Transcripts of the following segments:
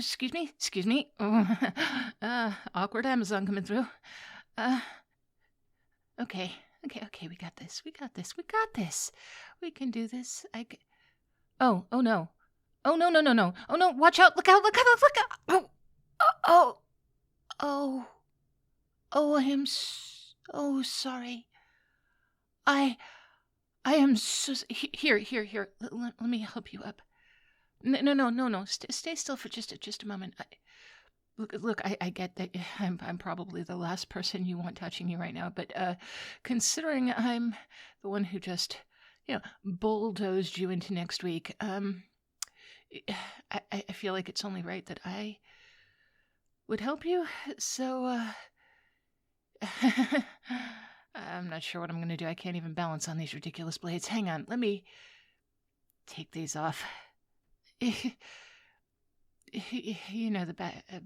excuse me. Oh, awkward Amazon coming through. Okay, we got this. We can do this. Oh no. Oh, no. Oh, no, watch out. Look out. Oh, I am so sorry. I am so... Here. Let me help you up. No. Stay still for just a moment. Look, I get that I'm probably the last person you want touching you right now, but considering I'm the one who just, bulldozed you into next week, I feel like it's only right that I would help you. So, I'm not sure what I'm going to do. I can't even balance on these ridiculous blades. Hang on, let me take these off.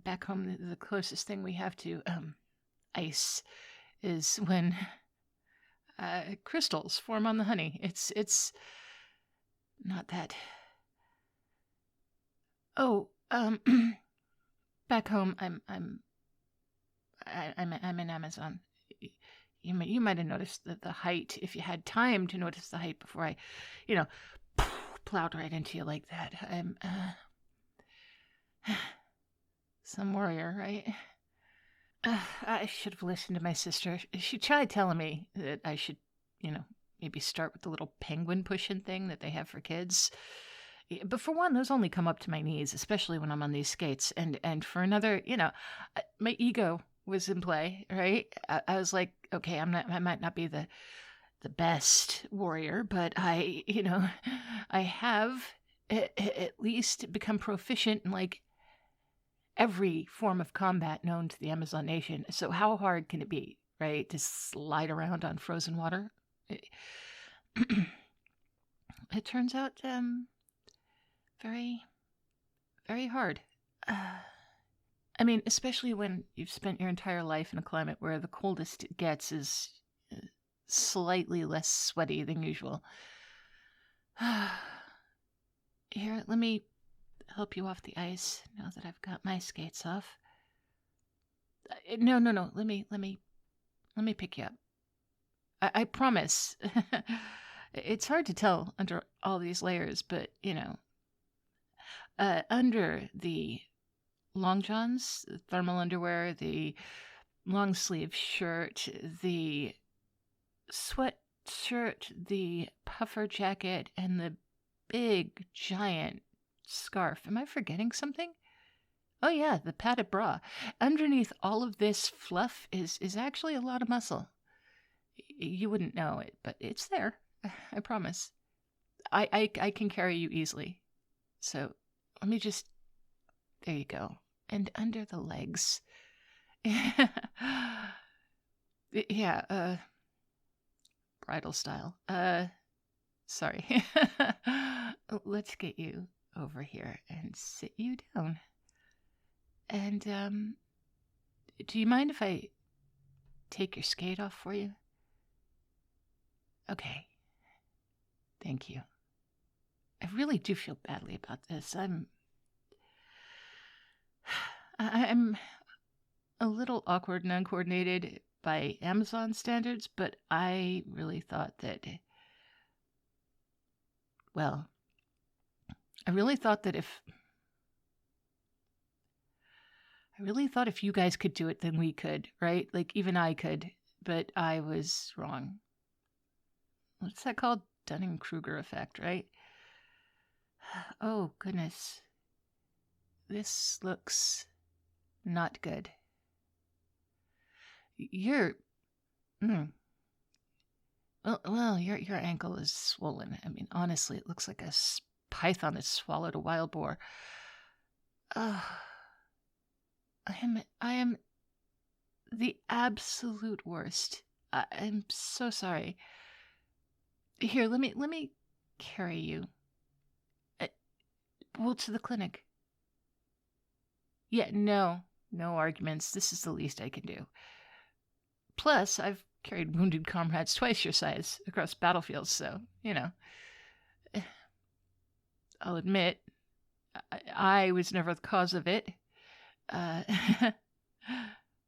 Back home, the closest thing we have to ice is when crystals form on the honey. It's not that. Oh, back home, I'm in Amazon. You might have noticed the height if you had time to notice the height before I, plowed right into you like that. I'm some warrior, right? I should have listened to my sister. She tried telling me that I should, maybe start with the little penguin pushing thing that they have for kids. But for one, those only come up to my knees, especially when I'm on these skates. And for another, my ego was in play, right? I was like, okay, I might not be the best warrior, but I have at least become proficient in like every form of combat known to the Amazon nation. So how hard can it be, right, to slide around on frozen water? It turns out very, very hard. I mean, especially when you've spent your entire life in a climate where the coldest it gets is slightly less sweaty than usual. Here, let me help you off the ice now that I've got my skates off. No. Let me pick you up. I promise. It's hard to tell under all these layers, but under the long johns, the thermal underwear, the long sleeve shirt, the sweatshirt, the puffer jacket, and the big giant scarf. Am I forgetting something? Oh yeah, the padded bra. Underneath all of this fluff is actually a lot of muscle. You wouldn't know it, but it's there. I promise. I can carry you easily. So let me just... There you go. And under the legs. Yeah, bridal style. Sorry. Let's get you over here and sit you down. And, do you mind if I take your skate off for you? Okay. Thank you. I really do feel badly about this. I'm a little awkward and uncoordinated by Amazon standards, but I really thought that... Well, I really thought if you guys could do it, then we could, right? Like, even I could, but I was wrong. What's that called? Dunning-Kruger effect, right? Oh, goodness. This looks not good. Your ankle is swollen. I mean, honestly, it looks like a python that swallowed a wild boar. I am the absolute worst. I'm so sorry. Here, let me carry you. To the clinic. Yeah, no arguments. This is the least I can do. Plus, I've carried wounded comrades twice your size across battlefields, so, I'll admit, I was never the cause of it. Uh,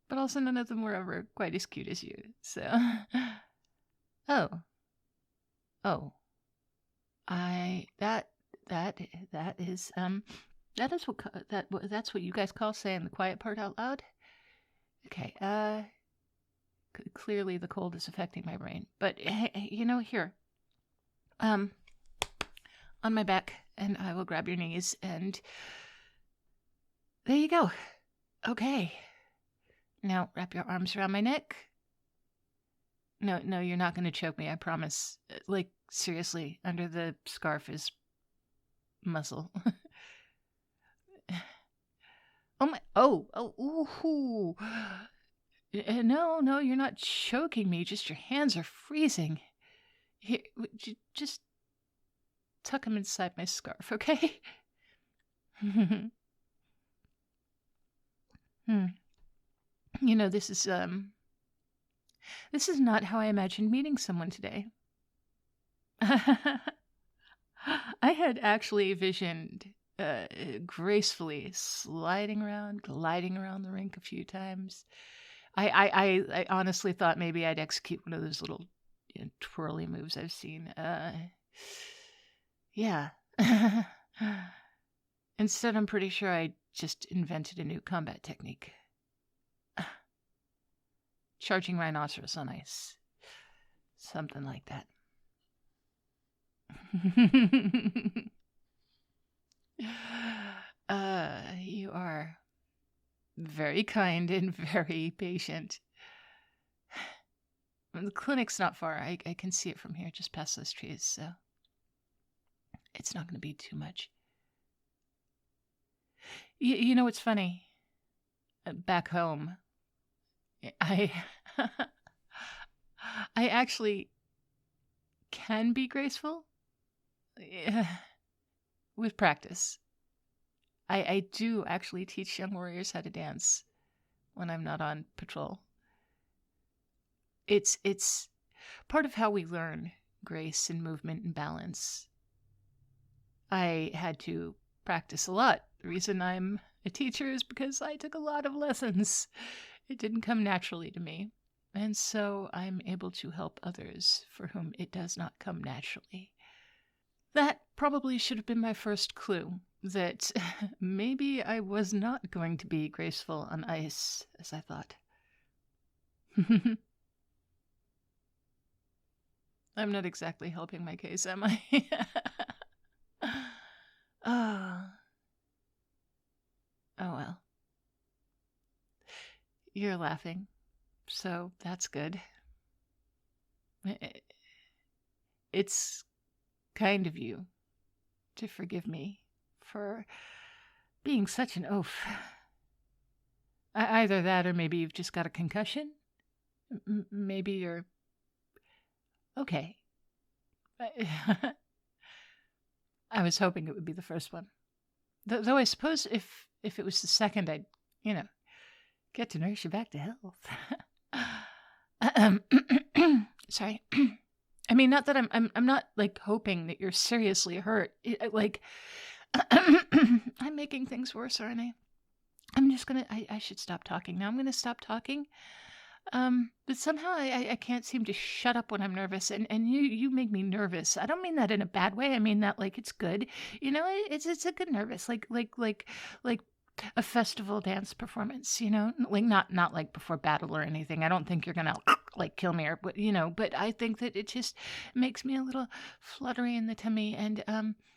but also none of them were ever quite as cute as you. So, oh, oh, that that is that's what you guys call saying the quiet part out loud. Okay. Clearly the cold is affecting my brain, but here, on my back, and I will grab your knees, and there you go. Okay. Now wrap your arms around my neck. No, you're not going to choke me, I promise. Like, seriously, under the scarf is muscle. Oh my, ooh. No, you're not choking me, just your hands are freezing. Here, would you just tuck them inside my scarf, okay? This is not how I imagined meeting someone today. I had actually visioned gracefully gliding around the rink a few times. I honestly thought maybe I'd execute one of those little twirly moves I've seen. Yeah. Instead, I'm pretty sure I just invented a new combat technique. Charging rhinoceros on ice. Something like that. You are very kind and very patient. The clinic's not far. I can see it from here, just past those trees, so it's not going to be too much. You know what's funny? Back home, I actually can be graceful with practice. I do actually teach young warriors how to dance when I'm not on patrol. It's part of how we learn grace and movement and balance. I had to practice a lot. The reason I'm a teacher is because I took a lot of lessons. It didn't come naturally to me. And so I'm able to help others for whom it does not come naturally. That probably should have been my first clue that maybe I was not going to be graceful on ice as I thought. I'm not exactly helping my case, am I? Oh well. You're laughing, so that's good. It's kind of you to forgive me for being such an oaf. Either that or maybe you've just got a concussion. Maybe you're... Okay. I was hoping it would be the first one. Though I suppose if it was the second, I'd, get to nurse you back to health. Sorry. I mean, not that I'm not like hoping that you're seriously hurt. I'm making things worse, aren't I? I'm just gonna. I should stop talking now. I'm gonna stop talking. But somehow I can't seem to shut up when I'm nervous, and you make me nervous. I don't mean that in a bad way. I mean that like it's good. It's a good nervous, like a festival dance performance. Like not like before battle or anything. I don't think you're gonna like kill me or but I think that it just makes me a little fluttery in the tummy. And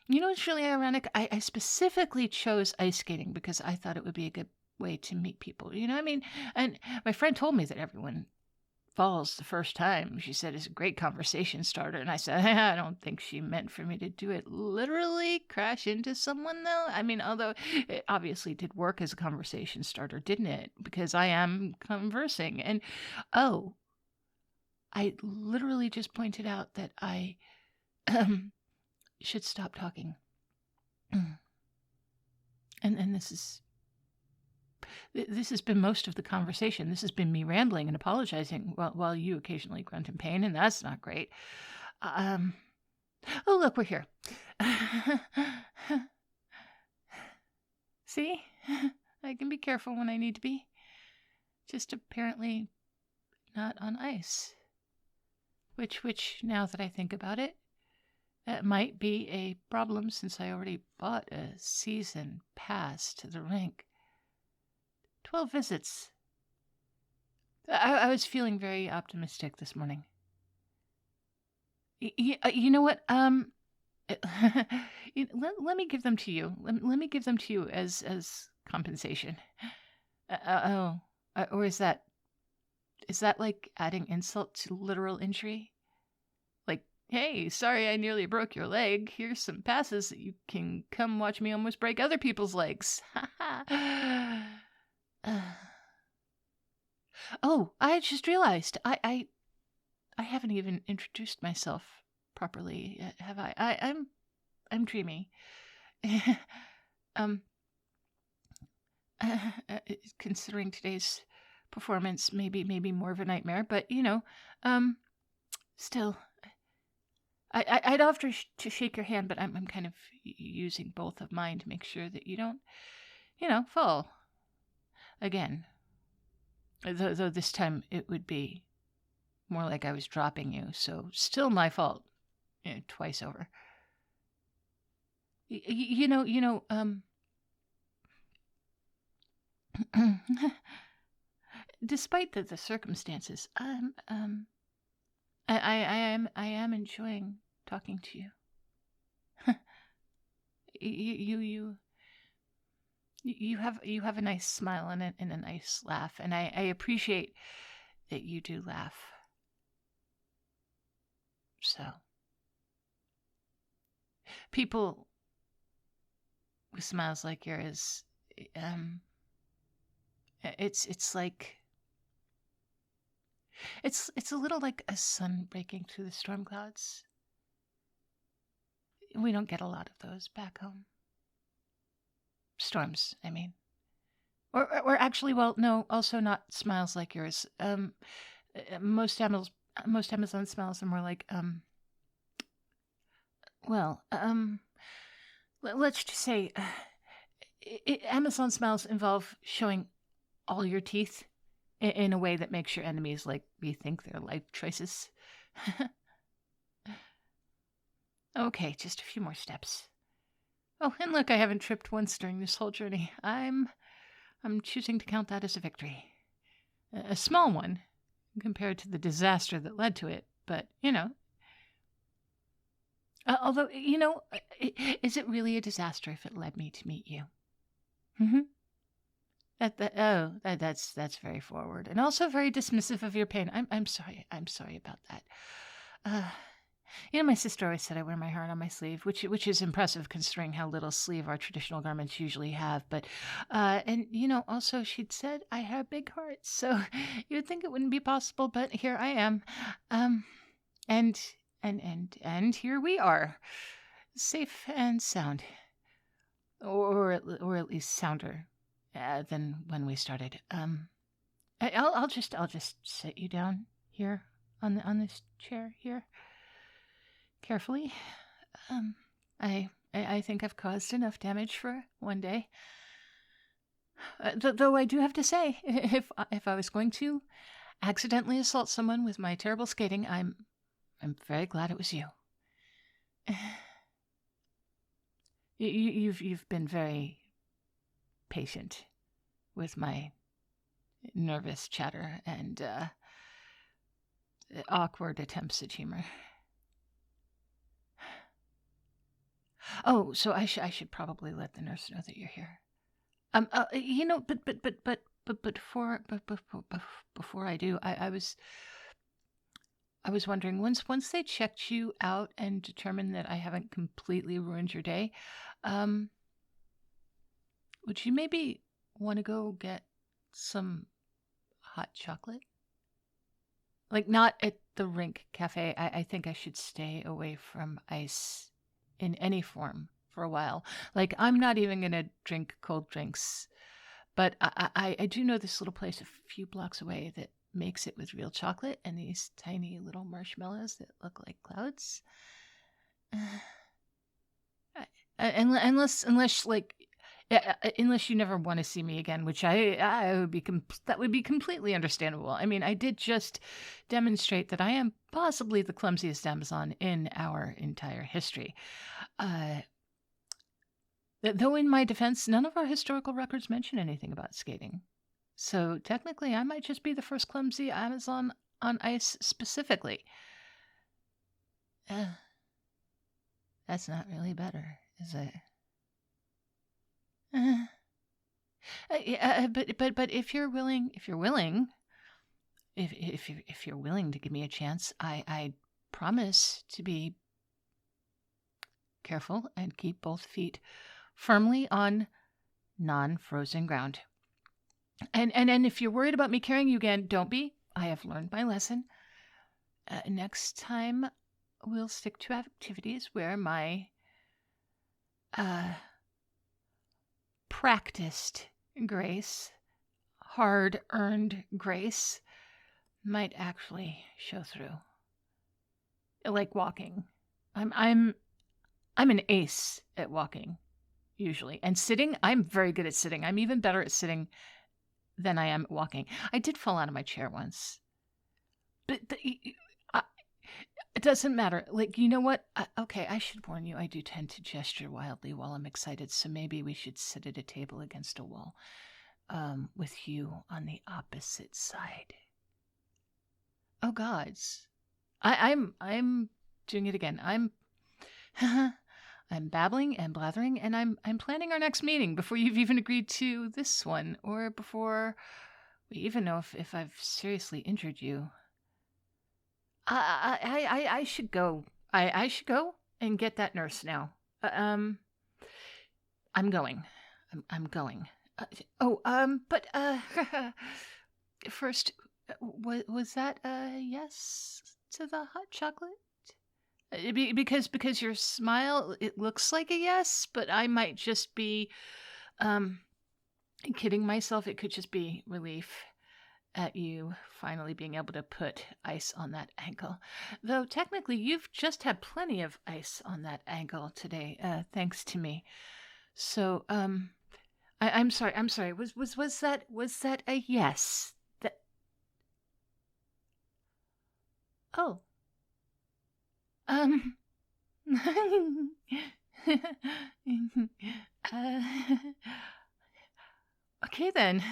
it's really ironic. I specifically chose ice skating because I thought it would be a good way to meet people. And my friend told me that everyone falls the first time. She said it's a great conversation starter. And I said, I don't think she meant for me to do it literally, crash into someone though. I mean, although it obviously did work as a conversation starter, didn't it? Because I am conversing. And I literally just pointed out that I should stop talking. And this has been most of the conversation. This has been me rambling and apologizing while you occasionally grunt in pain, and that's not great. Oh, look, we're here. See? I can be careful when I need to be. Just apparently not on ice. Which, now that I think about it, might be a problem since I already bought a season pass to the rink. 12 visits. I was feeling very optimistic this morning. You know what? Let me give them to you. Let me give them to you as compensation. Or is that like adding insult to literal injury? Like, hey, sorry I nearly broke your leg. Here's some passes that you can come watch me almost break other people's legs. Oh, I just realized I haven't even introduced myself properly yet, have I? I'm Dreamy. Considering today's performance, maybe more of a nightmare, but still, I'd offer to shake your hand, but I'm kind of using both of mine to make sure that you don't, fall again. Though this time it would be more like I was dropping you, so still my fault, twice over. Despite the circumstances, I am enjoying talking to you. You have a nice smile and a nice laugh, and I appreciate that you do laugh. So, people with smiles like yours, it's like it's a little like a sun breaking through the storm clouds. We don't get a lot of those back home. Storms, I mean. Or actually, well, no, also not smiles like yours. Most Amazon smiles are more like, let's just say, Amazon smiles involve showing all your teeth in a way that makes your enemies rethink their life choices. Okay, just a few more steps. Oh, and look, I haven't tripped once during this whole journey. I'm choosing to count that as a victory. A small one, compared to the disaster that led to it, but, although, is it really a disaster if it led me to meet you? Mm-hmm. That's very forward, and also very dismissive of your pain. I'm sorry about that. My sister always said I wear my heart on my sleeve, which is impressive considering how little sleeve our traditional garments usually have. But, and also she'd said I have big hearts, so you'd think it wouldn't be possible, but here I am, and here we are, safe and sound, or at least sounder than when we started. I'll just sit you down here on this chair here. Carefully. I think I've caused enough damage for one day. Though I do have to say, if I was going to accidentally assault someone with my terrible skating, I'm very glad it was you. You've been very patient with my nervous chatter and awkward attempts at humor. Oh, so I should probably let the nurse know that you're here. But before I do, I was wondering, once they checked you out and determined that I haven't completely ruined your day, would you maybe want to go get some hot chocolate? Like, not at the rink cafe. I think I should stay away from ice in any form for a while. Like, I'm not even going to drink cold drinks, but I do know this little place a few blocks away that makes it with real chocolate and these tiny little marshmallows that look like clouds. Unless like, Unless you never want to see me again, which I would be that would be completely understandable. I mean, I did just demonstrate that I am possibly the clumsiest Amazon in our entire history. Though in my defense, none of our historical records mention anything about skating. So technically, I might just be the first clumsy Amazon on ice specifically. That's not really better, is it? But if you're willing, if you're willing to give me a chance, I promise to be careful and keep both feet firmly on non-frozen ground. And if you're worried about me carrying you again, don't be. I have learned my lesson. Next time, we'll stick to activities where my practiced grace, hard-earned grace, might actually show through. Like walking. I'm an ace at walking, usually. And sitting, I'm very good at sitting. I'm even better at sitting than I am at walking. I did fall out of my chair once. But it doesn't matter. Like, you know what? Okay, I should warn you, I do tend to gesture wildly while I'm excited, so maybe we should sit at a table against a wall with you on the opposite side. Oh, gods. I'm doing it again. I'm babbling and blathering, and I'm planning our next meeting before you've even agreed to this one, or before we even know if I've seriously injured you. I should go. I should go and get that nurse now. I'm going. I'm going. But first, was that a yes to the hot chocolate? Because your smile, it looks like a yes, but I might just be kidding myself. It could just be relief at you finally being able to put ice on that ankle. Though technically you've just had plenty of ice on that ankle today, thanks to me. So, I'm sorry. Was that a yes? Oh. Okay then.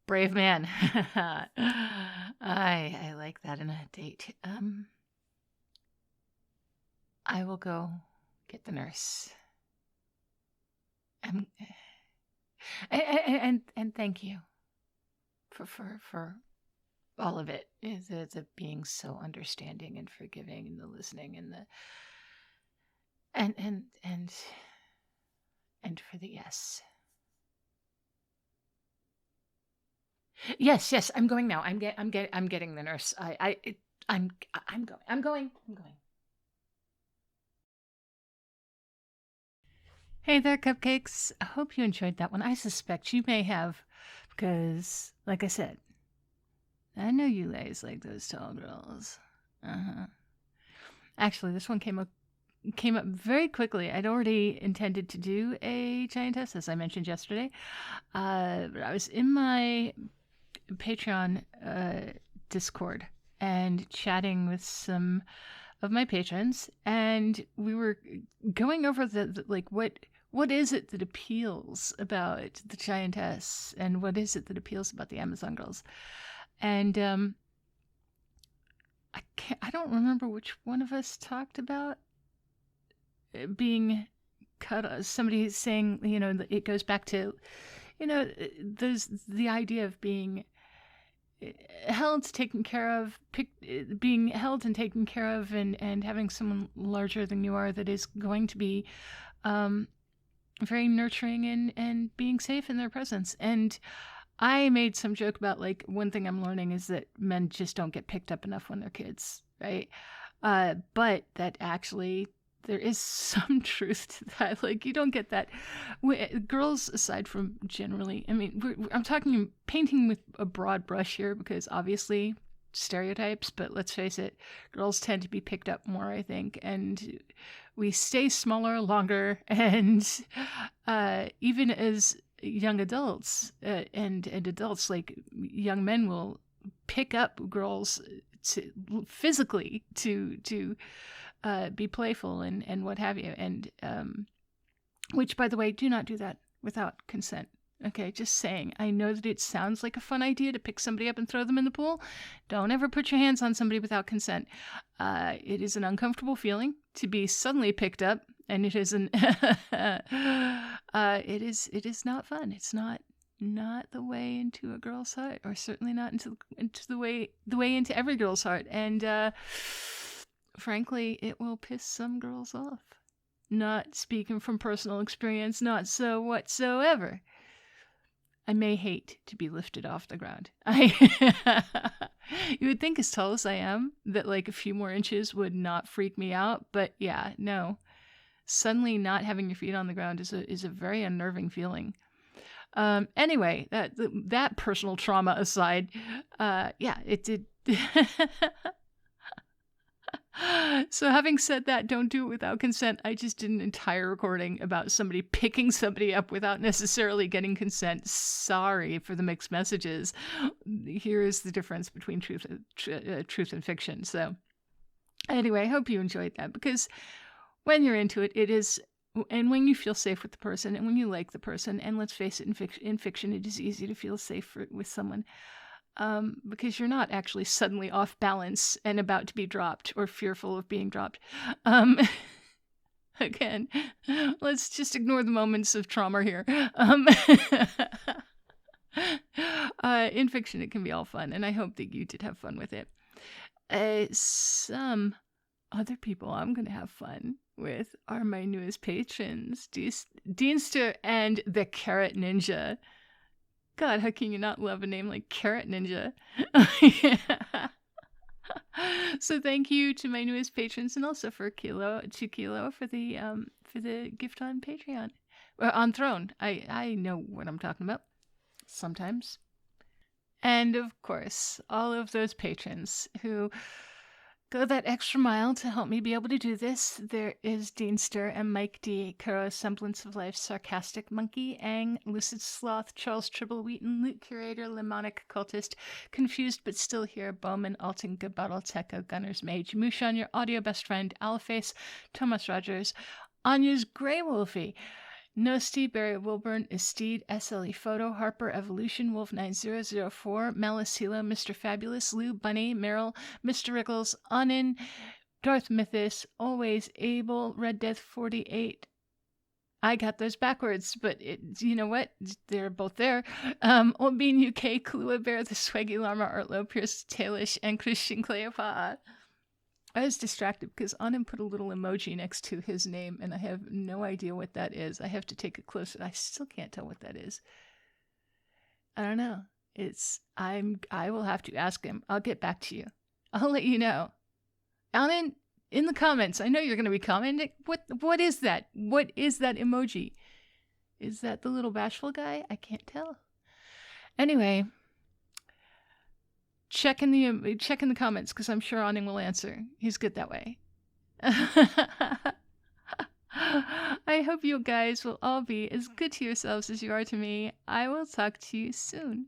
Brave man. I like that in a date. I will go get the nurse. And thank you for all of it. The being so understanding and forgiving, and the listening, and the and for the yes. Yes, I'm going now. I'm getting the nurse. I'm going. Hey there, cupcakes. I hope you enjoyed that one. I suspect you may have, because, like I said, I know you ladies like those tall girls. Actually, this one came up very quickly. I'd already intended to do a giantess, as I mentioned yesterday. But I was in my Patreon Discord and chatting with some of my patrons, and we were going over the like what is it that appeals about the giantess, and what is it that appeals about the Amazon girls. And I don't remember which one of us talked about being cut. Somebody saying, it goes back to, there's the idea of being held, taken care of, being held and taken care of, and having someone larger than you are that is going to be very nurturing and being safe in their presence. And I made some joke about, like, one thing I'm learning is that men just don't get picked up enough when they're kids, right? But that actually there is some truth to that. Like, you don't get that. Girls, aside from generally, I mean, I'm talking painting with a broad brush here, because obviously stereotypes, but let's face it, girls tend to be picked up more, I think, and we stay smaller longer, and even as young adults and adults, like young men will pick up girls physically to be playful and what have you, and which, by the way, do not do that without consent. Okay, just saying. I know that it sounds like a fun idea to pick somebody up and throw them in the pool. Don't ever put your hands on somebody without consent. It is an uncomfortable feeling to be suddenly picked up, and it is it is not fun. It's not the way into a girl's heart, or certainly not into the way into every girl's heart. And frankly, it will piss some girls off. Not speaking from personal experience, not so whatsoever. I may hate to be lifted off the ground. You would think, as tall as I am, that like a few more inches would not freak me out, but yeah, no. Suddenly not having your feet on the ground is a very unnerving feeling. Anyway, that personal trauma aside, yeah, it did. So having said that, don't do it without consent. I just did an entire recording about somebody picking somebody up without necessarily getting consent. Sorry for the mixed messages. Here is the difference between truth and fiction. So anyway, I hope you enjoyed that, because when you're into it, it is, and when you feel safe with the person, and when you like the person, and let's face it, in fiction, it is easy to feel safe with someone. Because you're not actually suddenly off balance and about to be dropped or fearful of being dropped. Again, let's just ignore the moments of trauma here. In fiction, it can be all fun, and I hope that you did have fun with it. Some other people I'm going to have fun with are my newest patrons, Deanster and the Carrot Ninja. God, how can you not love a name like Carrot Ninja? So thank you to my newest patrons, and also for Kilo for the gift on Patreon, on Throne. I know what I'm talking about sometimes. And of course, all of those patrons who go that extra mile to help me be able to do this. There is Deanster and Mike D, Kuro, Semblance of Life, Sarcastic Monkey, Ang, Lucid Sloth, Charles Tribble Wheaton, Loot Curator, Lemonic Cultist, Confused But Still Here, Bowman, Alton, Gabottle, Techo, Gunner's Mage, Mushan, Your Audio Best Friend, Alface, Thomas Rogers, Anya's Grey Wolfie, Nosti, Barry Wilburn, Esteed, SLE Photo, Harper, Evolution, Wolf9004, Malicila, Mr. Fabulous, Lou, Bunny, Meryl, Mr. Rickles, Anin, Darth Mythos, Always Able, Red Death 48. I got those backwards, but you know what? They're both there. Old Bean UK, Kalua Bear, The Swaggy Llama, Artlo, Pierce, Tailish, and Christian Cleopa. I was distracted because Anim put a little emoji next to his name, and I have no idea what that is. I have to take a closer. I still can't tell what that is. I don't know. I will have to ask him. I'll get back to you. I'll let you know. Anim, in the comments. I know you're going to be commenting. What is that? What is that emoji? Is that the little bashful guy? I can't tell. Anyway. Check in the comments, because I'm sure Aning will answer. He's good that way. I hope you guys will all be as good to yourselves as you are to me. I will talk to you soon.